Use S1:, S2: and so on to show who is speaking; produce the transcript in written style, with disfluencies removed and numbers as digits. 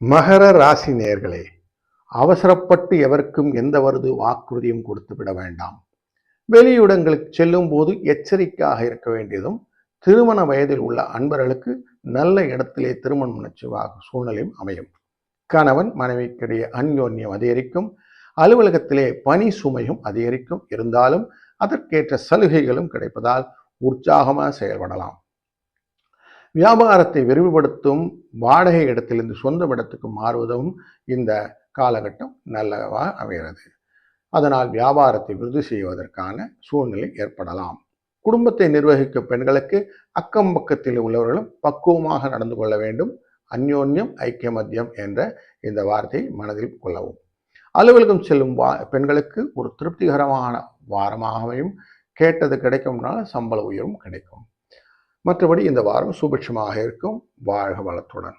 S1: மகர ராசி நேயர்களே, அவசரப்பட்டு எவருக்கும் எந்தவொரு வாக்குறுதியும் கொடுத்து விட வேண்டாம். வெளியிடங்களுக்கு செல்லும் போது எச்சரிக்கையாக இருக்க வேண்டியதும், திருமண வயதில் உள்ள அன்பர்களுக்கு நல்ல இடத்திலே திருமணம் நிச்சயமாக சூழ்நிலையும் அமையும். கணவன் மனைவிக்கிடையே அந்யோன்யம் அதிகரிக்கும். அலுவலகத்திலே பணி சுமையும் அதிகரிக்கும். இருந்தாலும் அதற்கேற்ற சலுகைகளும் கிடைப்பதால் உற்சாகமாக செயல்படலாம். வியாபாரத்தை விரிவுபடுத்தும். வாடகை இடத்திலிருந்து சொந்த இடத்துக்கு மாறுவதும் இந்த காலகட்டம் நல்லதாக அமைகிறது. அதனால் வியாபாரத்தை விருத்தி செய்வதற்கான சூழ்நிலை ஏற்படலாம். குடும்பத்தை நிர்வகிக்கும் பெண்களுக்கு அக்கம் பக்கத்தில் உள்ளவர்களும் பக்குவமாக நடந்து கொள்ள வேண்டும். அந்யோன்யம் ஐக்கியமத்தியம் என்ற இந்த வார்த்தையை மனதில் கொள்ளவும். அலுவலகம் செல்லும் பெண்களுக்கு ஒரு திருப்திகரமான வாரமாகவும், கேட்டது கிடைக்கும்னால சம்பள உயர்வும் கிடைக்கும். மற்றபடி இந்த வாரம் சுபிட்சமாக இருக்கும். வாழ்க வளத்துடன்.